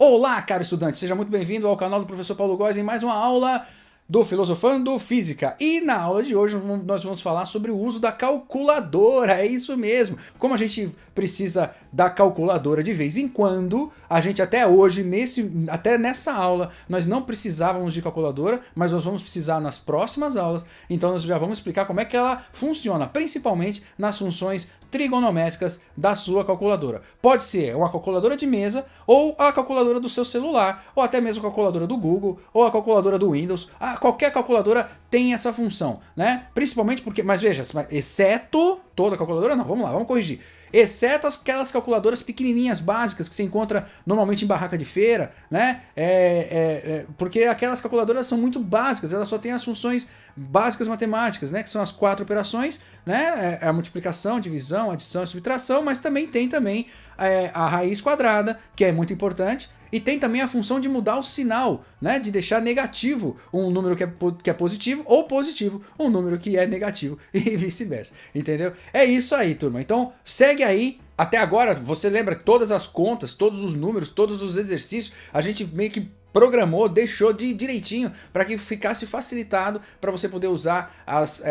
Olá, caro estudante, seja muito bem-vindo ao canal do Professor Paulo Góes em mais uma aula do Filosofando Física. E na aula de hoje nós vamos falar sobre o uso da calculadora, é isso mesmo. Como a gente precisa da calculadora de vez em quando, a gente até hoje, até nessa aula, nós não precisávamos de calculadora, mas nós vamos precisar nas próximas aulas, então nós já vamos explicar como é que ela funciona, principalmente nas funções trigonométricas da sua calculadora. Pode ser uma calculadora de mesa, ou a calculadora do seu celular, ou até mesmo a calculadora do Google, ou a calculadora do Windows. Qualquer calculadora tem essa função, né? Principalmente porque, mas veja, exceto toda calculadora, não, vamos lá, vamos corrigir. Exceto aquelas calculadoras pequenininhas, básicas, que você encontra normalmente em barraca de feira, né? Porque aquelas calculadoras são muito básicas, elas só têm as funções básicas matemáticas, né? Que são as 4 operações, né? A multiplicação, divisão, adição e subtração, mas também tem a raiz quadrada, que é muito importante. E tem também a função de mudar o sinal, né? De deixar negativo um número que é positivo ou positivo um número que é negativo e vice-versa, entendeu? É isso aí, turma. Então segue aí. Até agora, você lembra que todas as contas, todos os números, todos os exercícios, a gente meio que programou, deixou direitinho para que ficasse facilitado para você poder usar as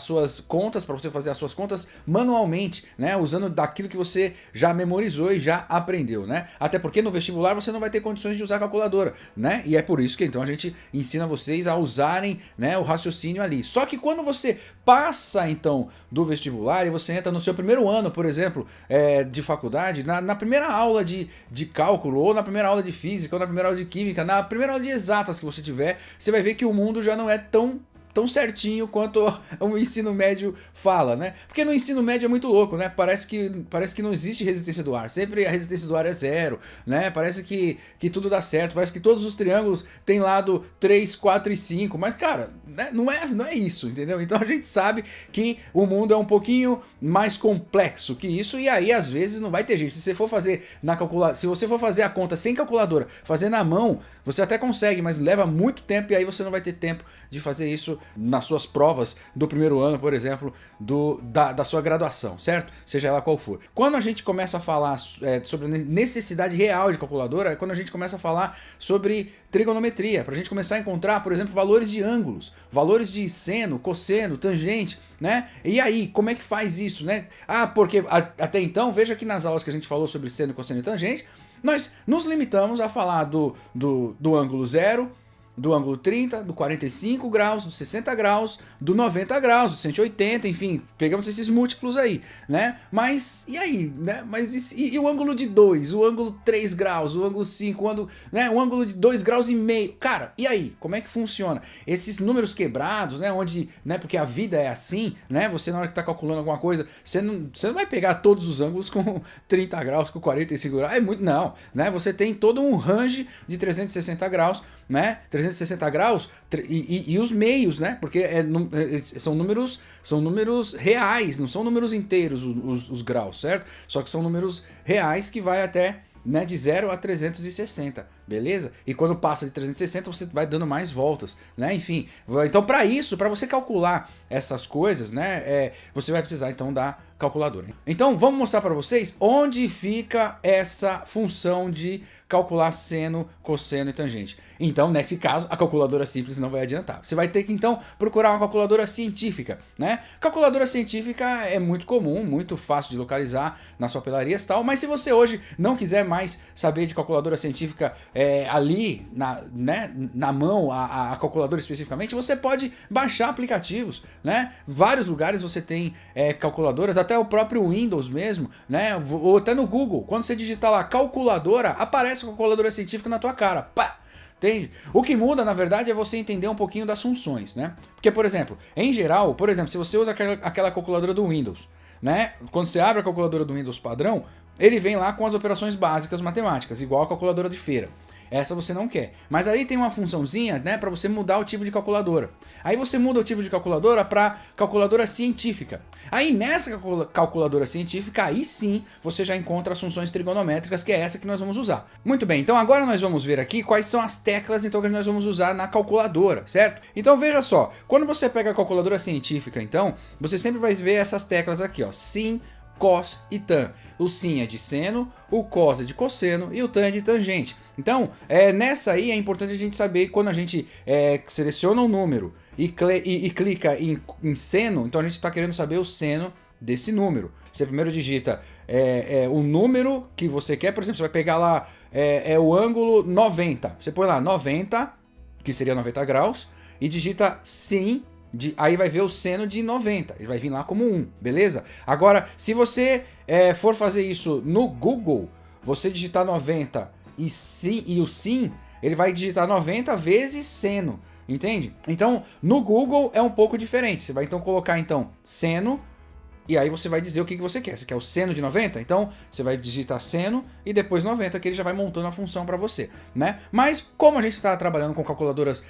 suas contas, para você fazer as suas contas manualmente, né? Usando daquilo que você já memorizou e já aprendeu, né? Até porque no vestibular você não vai ter condições de usar a calculadora, né? E é por isso que então a gente ensina vocês a usarem, né, o raciocínio ali. Só que quando você passa então do vestibular e você entra no seu primeiro ano, por exemplo, de faculdade, na primeira aula de cálculo, ou na primeira aula de física, ou na primeira aula de química, na primeira aula de exatas que você tiver, você vai ver que o mundo já não é tão certinho quanto o ensino médio fala, né? Porque no ensino médio é muito louco, né? Parece que não existe resistência do ar. Sempre a resistência do ar é zero, né? Parece que tudo dá certo. Parece que todos os triângulos têm lado 3, 4 e 5. Mas, cara, né? Não é isso, entendeu? Então a gente sabe que o mundo é um pouquinho mais complexo que isso. E aí, às vezes, não vai ter jeito. Se você for fazer se você for fazer a conta sem calculadora, fazer na mão, você até consegue, mas leva muito tempo e aí você não vai ter tempo de fazer isso nas suas provas do primeiro ano, por exemplo, da sua graduação, certo? Seja ela qual for. Quando a gente começa a falar sobre a necessidade real de calculadora, é quando a gente começa a falar sobre trigonometria, para a gente começar a encontrar, por exemplo, valores de ângulos, valores de seno, cosseno, tangente, né? E aí, como é que faz isso, né? Porque até então, veja que nas aulas que a gente falou sobre seno, cosseno e tangente, nós nos limitamos a falar do ângulo zero, do ângulo 30, do 45 graus, do 60 graus, do 90 graus, do 180, enfim, pegamos esses múltiplos aí, né? Mas, e aí, né? Mas e o ângulo de 2, o ângulo 3 graus, o ângulo 5, o ângulo de 2 graus e meio? Cara, e aí, como é que funciona? Esses números quebrados, né? Onde, né? Porque a vida é assim, né? Você na hora que tá calculando alguma coisa, você não vai pegar todos os ângulos com 30 graus, com 45 graus, é muito, não, né? Você tem todo um range de 360 graus, né? 360 graus e os meios, né? Porque são números reais, não são números inteiros os graus, certo? Só que são números reais que vai até, né, de 0 a 360, beleza? E quando passa de 360 você vai dando mais voltas, né? Enfim, então para você calcular essas coisas, né, você vai precisar então da calculadora. Então vamos mostrar para vocês onde fica essa função de calcular seno, cosseno e tangente. Então, nesse caso, a calculadora simples não vai adiantar. Você vai ter que, então, procurar uma calculadora científica, né? Calculadora científica é muito comum, muito fácil de localizar nas papelarias e tal, mas se você hoje não quiser mais saber de calculadora científica ali, na mão, a calculadora especificamente, você pode baixar aplicativos, né? Vários lugares você tem calculadoras, até o próprio Windows mesmo, né? Ou até no Google. Quando você digitar lá calculadora, aparece a calculadora científica na tua cara. Pá! Entende? O que muda, na verdade, é você entender um pouquinho das funções, né? Porque, por exemplo, em geral, se você usa aquela calculadora do Windows, né? Quando você abre a calculadora do Windows padrão, ele vem lá com as operações básicas matemáticas, igual a calculadora de feira. Essa você não quer. Mas aí tem uma funçãozinha, né, para você mudar o tipo de calculadora. Aí você muda o tipo de calculadora para calculadora científica. Aí nessa calculadora científica, aí sim você já encontra as funções trigonométricas, que é essa que nós vamos usar. Muito bem, então agora nós vamos ver aqui quais são as teclas então que nós vamos usar na calculadora, certo? Então veja só, quando você pega a calculadora científica, então, você sempre vai ver essas teclas aqui, ó, sim, cos e tan. O sin é de seno, o cos é de cosseno e o tan é de tangente. Então, nessa aí é importante a gente saber quando a gente seleciona um número e clica em seno, então a gente está querendo saber o seno desse número. Você primeiro digita o número que você quer, por exemplo, você vai pegar lá o ângulo 90. Você põe lá 90, que seria 90 graus, e digita sin. Aí vai ver o seno de 90, ele vai vir lá como 1, beleza? Agora, se você for fazer isso no Google, você digitar 90 e o sin, ele vai digitar 90 vezes seno, entende? Então, no Google é um pouco diferente, você vai então colocar seno, e aí você vai dizer o que você quer. Você quer o seno de 90? Então você vai digitar seno e depois 90, que ele já vai montando a função para você, né? Mas como a gente está trabalhando com calculadoras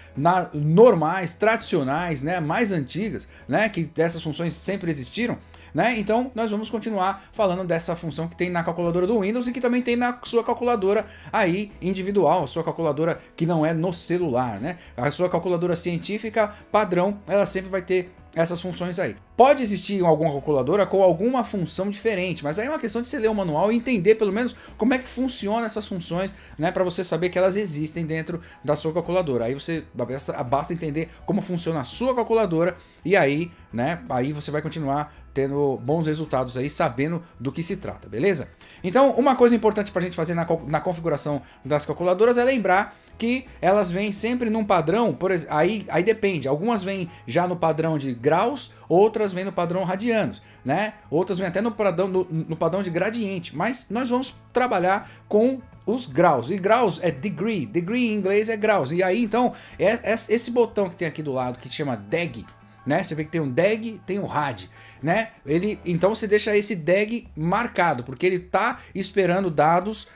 normais, tradicionais, né, mais antigas, né, que essas funções sempre existiram, né? Então nós vamos continuar falando dessa função que tem na calculadora do Windows e que também tem na sua calculadora aí individual, a sua calculadora que não é no celular, né? A sua calculadora científica padrão, ela sempre vai ter essas funções aí. Pode existir alguma calculadora com alguma função diferente, mas aí é uma questão de você ler o manual e entender pelo menos como é que funciona essas funções, né, para você saber que elas existem dentro da sua calculadora. Aí você basta entender como funciona a sua calculadora e aí, né, aí você vai continuar tendo bons resultados aí, sabendo do que se trata, beleza? Então, uma coisa importante para a gente fazer na configuração das calculadoras é lembrar que elas vêm sempre num padrão, por exemplo, aí depende, algumas vêm já no padrão de graus, outras vêm no padrão radianos, né? Outras vêm até no padrão de gradiente, mas nós vamos trabalhar com os graus, e graus é degree em inglês é graus, e aí então, esse botão que tem aqui do lado, que se chama DEG, né? Você vê que tem um DEG, tem um rad, né? Então você deixa esse DEG marcado, porque ele está esperando dados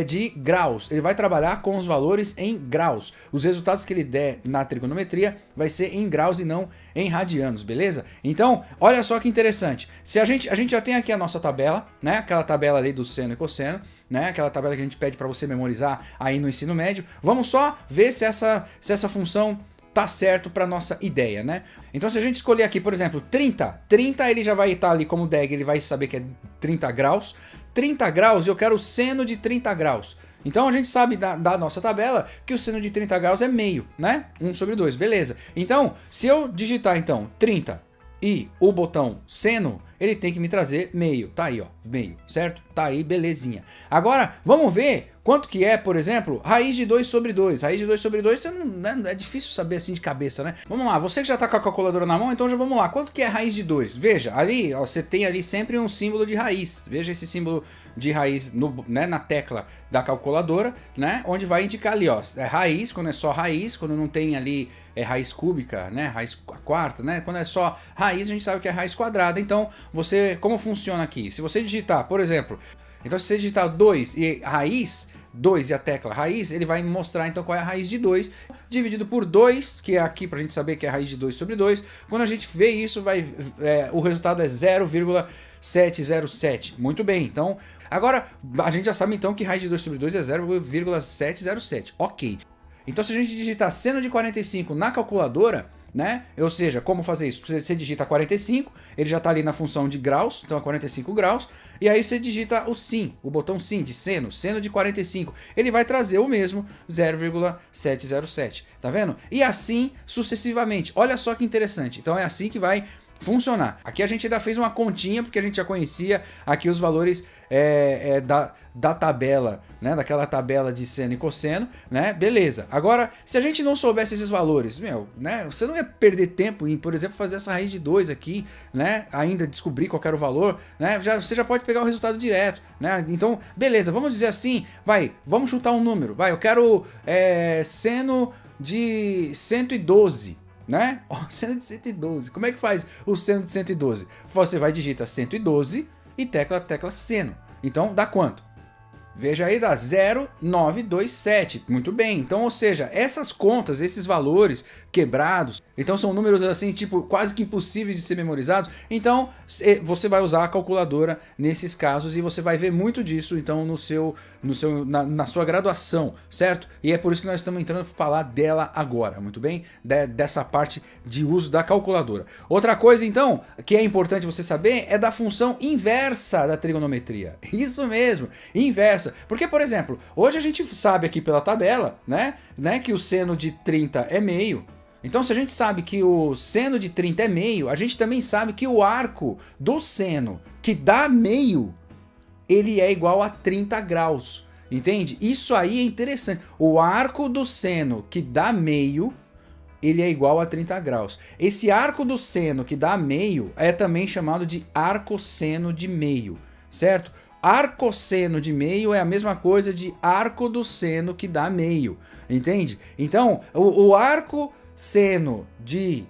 de graus. Ele vai trabalhar com os valores em graus. Os resultados que ele der na trigonometria vai ser em graus e não em radianos, beleza? Então, olha só que interessante. Se a gente já tem aqui a nossa tabela, né? Aquela tabela ali do seno e cosseno, né? Aquela tabela que a gente pede para você memorizar aí no ensino médio. Vamos só ver se essa função tá certo para nossa ideia, né? Então se a gente escolher aqui, por exemplo, 30 ele já vai estar ali como DEG, ele vai saber que é 30 graus. 30 graus e eu quero o seno de 30 graus. Então a gente sabe da nossa tabela que o seno de 30 graus é meio, né? 1 sobre 2, beleza. Então, se eu digitar então 30 e o botão seno, ele tem que me trazer meio, tá aí ó, meio, certo? Tá aí, belezinha. Agora, vamos ver quanto que é, por exemplo, raiz de 2 sobre 2. Raiz de 2 sobre 2, você não, né, é difícil saber assim de cabeça, né? Vamos lá, você que já tá com a calculadora na mão, então já vamos lá. Quanto que é raiz de 2? Veja, ali, ó, você tem ali sempre um símbolo de raiz. Veja esse símbolo de raiz na tecla da calculadora, né? Onde vai indicar ali, ó, raiz, quando é só raiz, quando não tem ali raiz cúbica, né? Raiz quarta, né? Quando é só raiz, a gente sabe que é raiz quadrada. Então, como funciona aqui? Se você digitar, por exemplo, então se você digitar 2 e raiz, 2 e a tecla raiz, ele vai mostrar então qual é a raiz de 2, dividido por 2, que é aqui pra gente saber que é a raiz de 2 sobre 2. Quando a gente vê isso, o resultado é 0,707. Muito bem, então, agora a gente já sabe então que raiz de 2 sobre 2 é 0,707. Ok. Então se a gente digitar seno de 45 na calculadora, né? Ou seja, como fazer isso? Você digita 45, ele já está ali na função de graus, então é 45 graus, e aí você digita o sin, o botão sin de seno de 45, ele vai trazer o mesmo 0,707, tá vendo? E assim sucessivamente. Olha só que interessante. Então é assim que vai funcionar. Aqui a gente ainda fez uma continha, porque a gente já conhecia aqui os valores da tabela, né? Daquela tabela de seno e cosseno, né? Beleza. Agora, se a gente não soubesse esses valores, né? Você não ia perder tempo em, por exemplo, fazer essa raiz de 2 aqui, né? Ainda descobrir qual era o valor, né? Você já pode pegar o resultado direto, né? Então, beleza, vamos dizer assim, vamos chutar um número, eu quero seno de 112. Né? Seno de 112. Como é que faz o seno de 112? Você vai digitar 112 e tecla seno. Então dá quanto? Veja aí, dá 0,927. Muito bem. Então, ou seja, essas contas, esses valores quebrados, então são números assim, tipo, quase que impossíveis de ser memorizados. Então, você vai usar a calculadora nesses casos e você vai ver muito disso, então, na sua graduação, certo? E é por isso que nós estamos entrando para falar dela agora, muito bem? Dessa parte de uso da calculadora. Outra coisa, então, que é importante você saber é da função inversa da trigonometria. Isso mesmo, inversa. Porque, por exemplo, hoje a gente sabe aqui pela tabela, né, que o seno de 30 é meio. Então, se a gente sabe que o seno de 30 é meio, a gente também sabe que o arco do seno que dá meio, ele é igual a 30 graus. Entende? Isso aí é interessante. O arco do seno que dá meio, ele é igual a 30 graus. Esse arco do seno que dá meio é também chamado de arcosseno de meio, certo? Arcosseno de meio é a mesma coisa de arco do seno que dá meio, entende? Então, o arcosseno de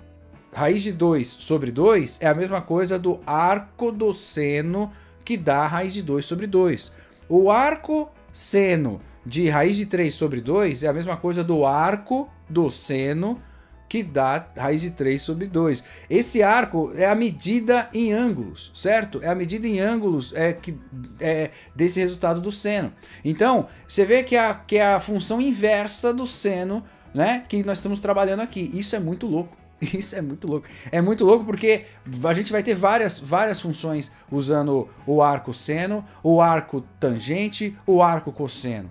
raiz de 2 sobre 2 é a mesma coisa do arco do seno que dá raiz de 2 sobre 2. O arcosseno de raiz de 3 sobre 2 é a mesma coisa do arco do seno que dá raiz de 3 sobre 2. Esse arco é a medida em ângulos, certo? É a medida em ângulos desse resultado do seno. Então, você vê que é a função inversa do seno, né, que nós estamos trabalhando aqui. Isso é muito louco. Isso é muito louco. É muito louco porque a gente vai ter várias funções usando o arco seno, o arco tangente, o arco cosseno.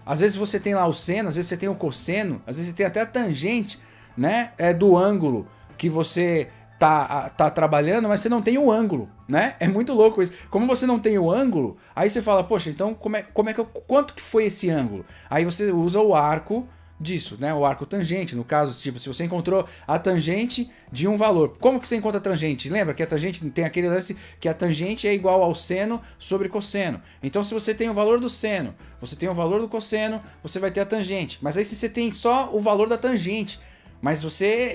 Às vezes você tem lá o seno, às vezes você tem o cosseno, às vezes você tem até a tangente, né, do ângulo que você tá trabalhando, mas você não tem o ângulo, né? É muito louco isso. Como você não tem o ângulo, aí você fala, poxa, então quanto que foi esse ângulo? Aí você usa o arco disso, né? O arco tangente, no caso, tipo, se você encontrou a tangente de um valor. Como que você encontra a tangente? Lembra que a tangente tem aquele lance que a tangente é igual ao seno sobre cosseno. Então, se você tem o valor do seno, você tem o valor do cosseno, você vai ter a tangente. Mas aí se você tem só o valor da tangente, mas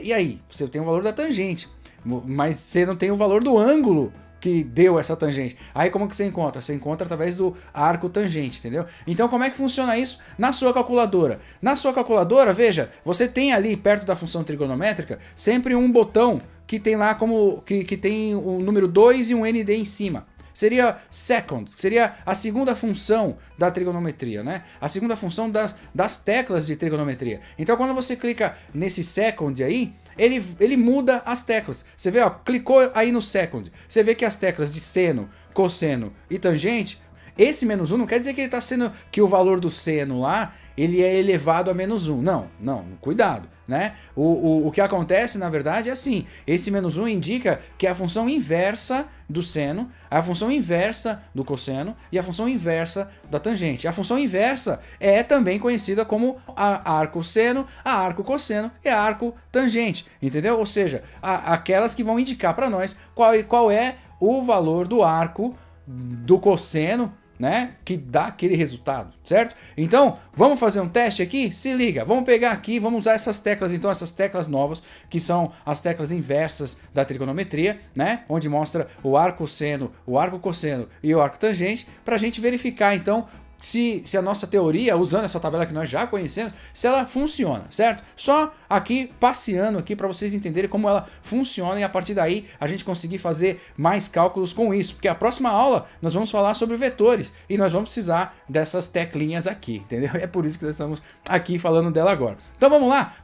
e aí? Você tem o valor da tangente, mas você não tem o valor do ângulo que deu essa tangente. Aí como que você encontra? Você encontra através do arco tangente, entendeu? Então como é que funciona isso na sua calculadora? Na sua calculadora, veja, você tem ali perto da função trigonométrica sempre um botão que tem lá que tem o número 2 e um ND em cima. Seria second, seria a segunda função da trigonometria, né? A segunda função das teclas de trigonometria. Então quando você clica nesse second aí, ele muda as teclas. Você vê, ó, clicou aí no second, você vê que as teclas de seno, cosseno e tangente, esse menos 1 não quer dizer que ele está sendo que o valor do seno lá ele é elevado a menos 1. Não, cuidado, né? O que acontece na verdade é assim, esse menos 1 indica que é a função inversa do seno, a função inversa do cosseno e a função inversa da tangente. A função inversa é também conhecida como a arco seno, a arco cosseno e a arco tangente, entendeu? Ou seja, aquelas que vão indicar para nós qual é o valor do arco do cosseno, né, que dá aquele resultado, certo? Então, vamos fazer um teste aqui? Se liga, vamos pegar aqui, vamos usar essas teclas, então, essas teclas novas, que são as teclas inversas da trigonometria, né, onde mostra o arco seno, o arco cosseno e o arco tangente, para a gente verificar, então, se a nossa teoria, usando essa tabela que nós já conhecemos, se ela funciona, certo? Só aqui, passeando aqui para vocês entenderem como ela funciona e a partir daí a gente conseguir fazer mais cálculos com isso, porque a próxima aula nós vamos falar sobre vetores e nós vamos precisar dessas teclinhas aqui, entendeu? É por isso que nós estamos aqui falando dela agora. Então vamos lá?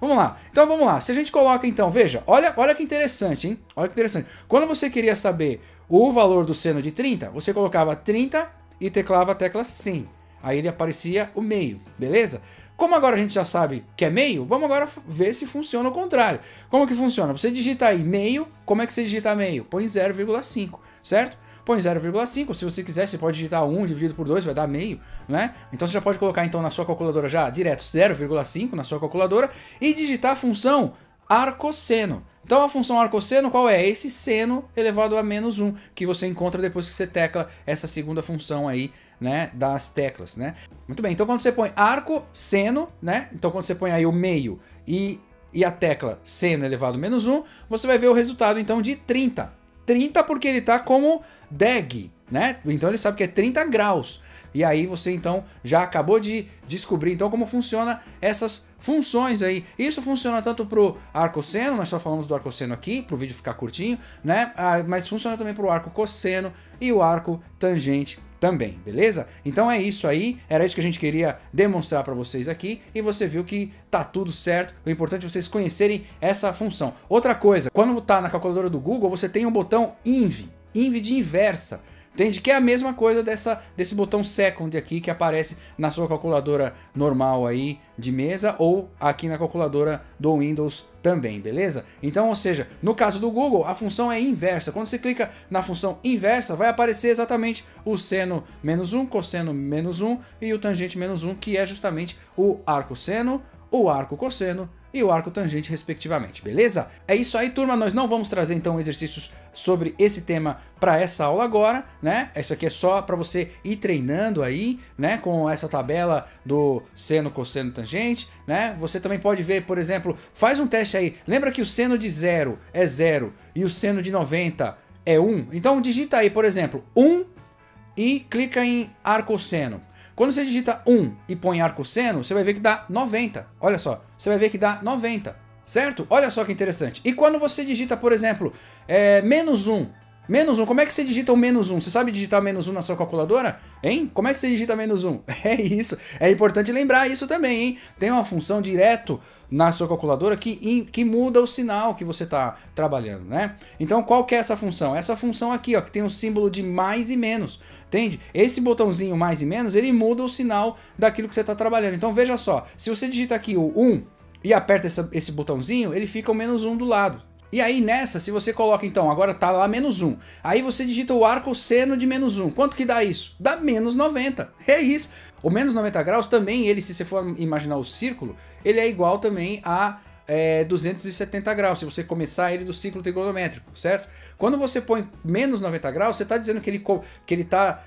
Então vamos lá, se a gente coloca então, veja, olha que interessante, hein? Olha que interessante. Quando você queria saber o valor do seno de 30, você colocava 30 e teclava a tecla 100. Aí ele aparecia o meio, beleza? Como agora a gente já sabe que é meio, vamos agora ver se funciona o contrário. Como que funciona? Você digita aí meio, como é que você digita meio? Põe 0,5, certo? Põe 0,5, se você quiser você pode digitar 1 dividido por 2, vai dar meio, né? Então você já pode colocar então na sua calculadora já direto 0,5 na sua calculadora e digitar a função arcosseno. Então a função arcosseno qual é? Esse seno elevado a menos 1 que você encontra depois que você tecla essa segunda função aí, né, das teclas, né? Muito bem, então quando você põe arco, seno, né? Então quando você põe aí o meio e a tecla seno elevado a menos 1, você vai ver o resultado então de 30. 30 porque ele tá como DEG, né? Então ele sabe que é 30 graus. E aí você então já acabou de descobrir então como funciona essas funções aí. Isso funciona tanto pro arco-seno, nós só falamos do arco-seno aqui, pro vídeo ficar curtinho, né? Mas funciona também pro arco cosseno e o arco tangente também, beleza? Então é isso aí, era isso que a gente queria demonstrar para vocês aqui e você viu que tá tudo certo. O importante é vocês conhecerem essa função. Outra coisa, quando tá na calculadora do Google, você tem um botão INV de inversa. Entende? Que é a mesma coisa desse botão second aqui que aparece na sua calculadora normal aí de mesa ou aqui na calculadora do Windows também, beleza? Então, ou seja, no caso do Google, a função é inversa. Quando você clica na função inversa, vai aparecer exatamente o seno -1, cosseno -1 e o tangente -1, que é justamente o arco-seno, o arco-cosseno e o arco tangente respectivamente, beleza? É isso aí, turma, nós não vamos trazer então exercícios sobre esse tema para essa aula agora, né? Isso aqui é só para você ir treinando aí, né, com essa tabela do seno, cosseno, tangente, né? Você também pode ver, por exemplo, faz um teste aí, lembra que o seno de 0 é 0 e o seno de 90 é 1? Então digita aí, por exemplo, 1 e clica em arcosseno. Quando você digita 1 e põe arcosseno, você vai ver que dá 90. Olha só, você vai ver que dá 90, certo? Olha só que interessante. E quando você digita, por exemplo, -1, como é que você digita o -1? Você sabe digitar -1 na sua calculadora? Hein? Como é que você digita -1? É isso, é importante lembrar isso também, hein? Tem uma função direto na sua calculadora que muda o sinal que você está trabalhando, né? Então qual que é essa função? Essa função aqui, ó, que tem o símbolo de mais e menos, entende? Esse botãozinho mais e menos, ele muda o sinal daquilo que você está trabalhando. Então veja só, se você digita aqui o 1 e aperta esse botãozinho, ele fica o -1 do lado. E aí nessa, se você coloca então, agora tá lá -1, aí você digita o arcosseno de -1, quanto que dá isso? Dá -90, é isso. O -90 graus também, ele, se você for imaginar o círculo, ele é igual também a 270 graus, se você começar ele do ciclo trigonométrico, certo? Quando você põe -90 graus, você está dizendo que ele tá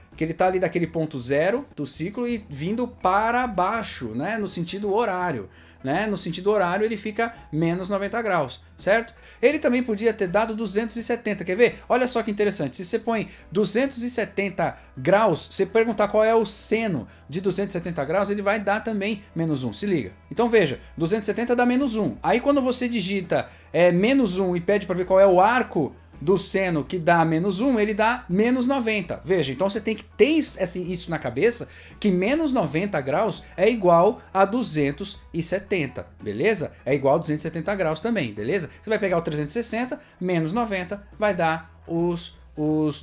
ali daquele ponto zero do ciclo e vindo para baixo, né? No sentido horário. Né? No sentido horário ele fica -90 graus, certo? Ele também podia ter dado 270, quer ver? Olha só que interessante, se você põe 270 graus, você perguntar qual é o seno de 270 graus, ele vai dar também -1, se liga. Então veja, 270 dá -1, aí quando você digita -1 e pede para ver qual é o arco do seno que dá -1, ele dá -90. Veja, então você tem que ter isso na cabeça, que -90 graus é igual a 270, beleza? É igual a 270 graus também, beleza? Você vai pegar o 360, -90, vai dar os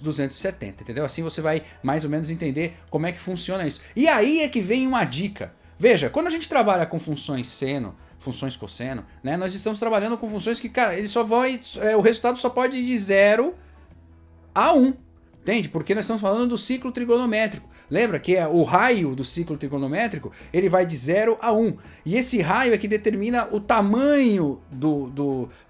270, entendeu? Assim você vai mais ou menos entender como é que funciona isso. E aí é que vem uma dica. Veja, quando a gente trabalha com funções seno, funções cosseno, né? Nós estamos trabalhando com funções que, cara, ele só vai, o resultado só pode ir de 0 a 1, entende? Porque nós estamos falando do ciclo trigonométrico. Lembra que o raio do ciclo trigonométrico, ele vai de 0 a 1. E esse raio é que determina o tamanho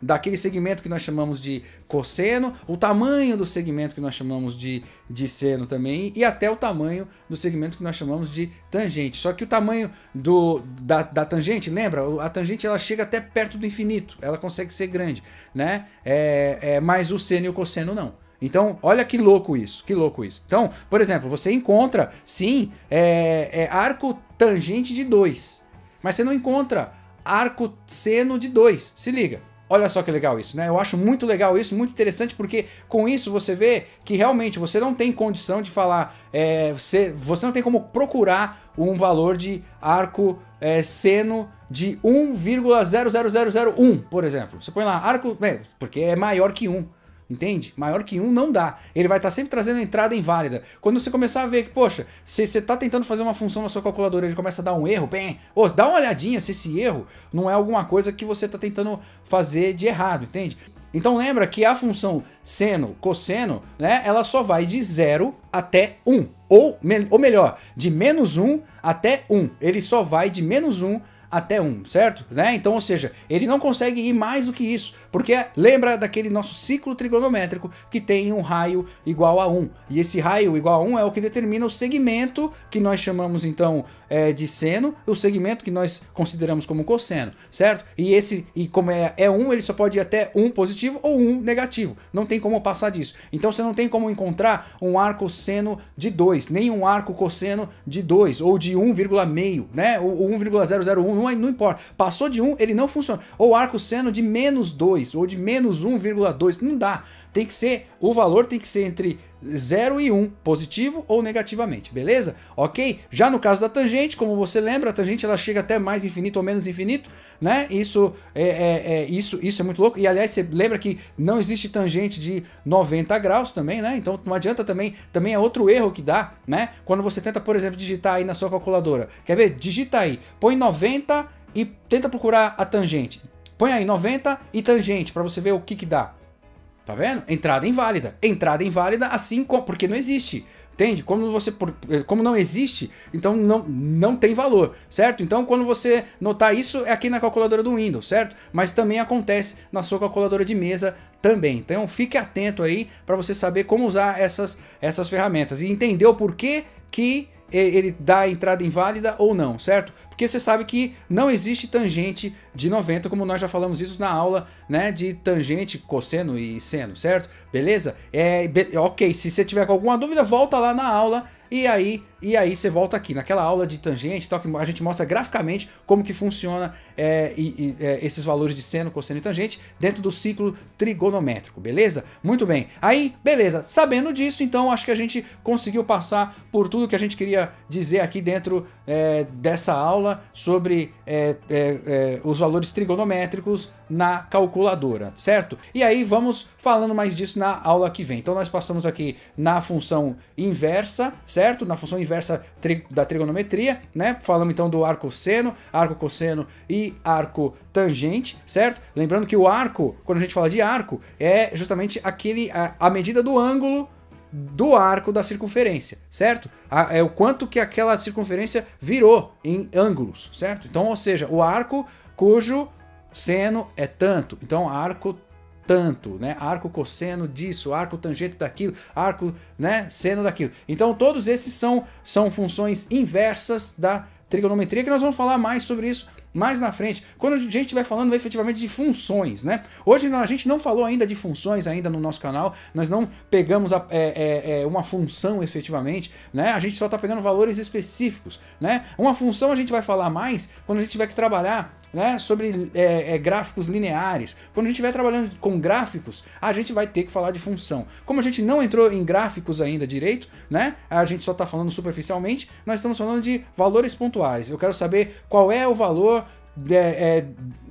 daquele segmento que nós chamamos de cosseno, o tamanho do segmento que nós chamamos de seno também, e até o tamanho do segmento que nós chamamos de tangente. Só que o tamanho da tangente, lembra? A tangente ela chega até perto do infinito, ela consegue ser grande, né? Mas o seno e o cosseno não. Então, olha que louco isso, que louco isso. Então, por exemplo, você encontra, sim, arco tangente de 2, mas você não encontra arco seno de 2, se liga. Olha só que legal isso, né? Eu acho muito legal isso, muito interessante, porque com isso você vê que realmente você não tem condição de falar, você não tem como procurar um valor de arco seno de 1,00001, por exemplo. Você põe lá arco, porque é maior que 1. Entende? Maior que 1 não dá. Ele vai estar sempre trazendo entrada inválida. Quando você começar a ver que, poxa, se você está tentando fazer uma função na sua calculadora e ele começa a dar um erro, dá uma olhadinha se esse erro não é alguma coisa que você está tentando fazer de errado, entende? Então lembra que a função seno, cosseno, né, ela só vai de 0 até 1. Ou melhor, de -1 até 1. Ele só vai de -1 até 1, certo? Né? Então, ou seja, ele não consegue ir mais do que isso, porque lembra daquele nosso ciclo trigonométrico que tem um raio igual a 1, e esse raio igual a 1 é o que determina o segmento que nós chamamos então de seno, o segmento que nós consideramos como cosseno, certo? E como é 1, ele só pode ir até 1 positivo ou 1 negativo, não tem como passar disso. Então você não tem como encontrar um arco seno de 2, nem um arco cosseno de 2, ou de 1,5, né? Ou 1,001, não importa. Passou de 1, ele não funciona. Ou arco seno de menos 2, ou de menos 1,2, não dá. Tem que ser, o valor tem que ser entre 0 e 1, positivo ou negativamente, beleza? Ok? Já no caso da tangente, como você lembra, a tangente ela chega até mais infinito ou menos infinito, né? Isso é muito louco. E aliás, você lembra que não existe tangente de 90 graus também, né? Então não adianta também é outro erro que dá, né? Quando você tenta, por exemplo, digitar aí na sua calculadora. Quer ver? Digita aí, põe 90 e tenta procurar a tangente. Põe aí 90 e tangente para você ver o que dá. Tá vendo? Entrada inválida. Entrada inválida assim como... porque não existe. Entende? Como não existe, então não tem valor, certo? Então quando você notar isso, é aqui na calculadora do Windows, certo? Mas também acontece na sua calculadora de mesa também. Então fique atento aí para você saber como usar essas ferramentas e entender o porquê que ele dá a entrada inválida ou não, certo? Porque você sabe que não existe tangente de 90, como nós já falamos isso na aula, né, de tangente, cosseno e seno, certo? Beleza? Ok, se você tiver com alguma dúvida, volta lá na aula e aí você volta aqui naquela aula de tangente, então, que a gente mostra graficamente como que funciona esses valores de seno, cosseno e tangente dentro do ciclo trigonométrico, beleza? Muito bem. Aí, beleza. Sabendo disso, então, acho que a gente conseguiu passar por tudo que a gente queria dizer aqui dentro dessa aula sobre os valores trigonométricos na calculadora, certo? E aí vamos falando mais disso na aula que vem. Então nós passamos aqui na função inversa, certo? Na função inversa da trigonometria, né? Falamos então do arco seno, arco cosseno e arco tangente, certo? Lembrando que o arco, quando a gente fala de arco, é justamente a medida do ângulo do arco da circunferência, certo? É o quanto que aquela circunferência virou em ângulos, certo? Então, ou seja, o arco cujo seno é tanto, então arco tanto, né? Arco cosseno disso, arco tangente daquilo, arco, né, seno daquilo. Então todos esses são funções inversas da trigonometria, que nós vamos falar mais sobre isso mais na frente, quando a gente estiver falando efetivamente de funções, né? Hoje a gente não falou ainda de funções ainda no nosso canal, nós não pegamos uma função efetivamente, né? A gente só está pegando valores específicos, né? Uma função a gente vai falar mais quando a gente tiver que trabalhar, né, sobre gráficos lineares. Quando a gente estiver trabalhando com gráficos, a gente vai ter que falar de função. Como a gente não entrou em gráficos ainda direito, né? A gente só está falando superficialmente, nós estamos falando de valores pontuais. Eu quero saber qual é o valor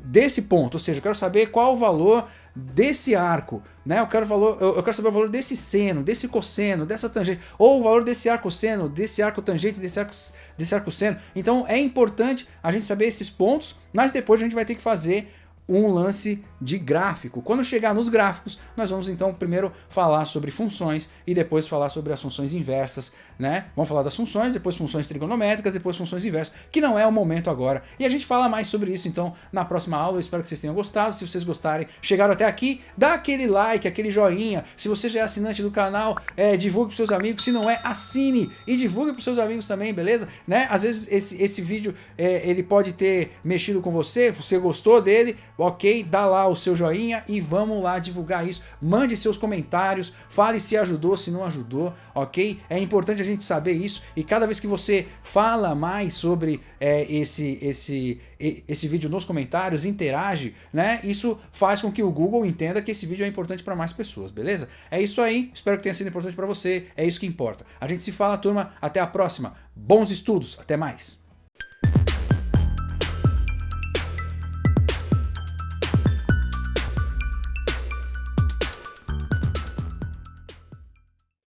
desse ponto, ou seja, eu quero saber qual o valor desse arco, né? Eu quero saber o valor desse seno, desse cosseno, dessa tangente, ou o valor desse arco seno, desse arco tangente, desse arco seno. Então é importante a gente saber esses pontos, mas depois a gente vai ter que fazer um lance de gráfico. Quando chegar nos gráficos, nós vamos então primeiro falar sobre funções e depois falar sobre as funções inversas, né? Vamos falar das funções, depois funções trigonométricas, depois funções inversas, que não é o momento agora. E a gente fala mais sobre isso então na próxima aula. Eu espero que vocês tenham gostado. Se vocês gostarem, chegaram até aqui, dá aquele like, aquele joinha. Se você já é assinante do canal, divulgue para seus amigos. Se não é, assine e divulgue para seus amigos também, beleza? Né? Às vezes esse vídeo ele pode ter mexido com você gostou dele, ok, dá lá o seu joinha e vamos lá divulgar isso. Mande seus comentários, fale se ajudou, se não ajudou, ok? É importante a gente saber isso e cada vez que você fala mais sobre esse vídeo nos comentários, interage, né? Isso faz com que o Google entenda que esse vídeo é importante para mais pessoas, beleza? É isso aí, espero que tenha sido importante para você, é isso que importa. A gente se fala, turma, até a próxima. Bons estudos, até mais!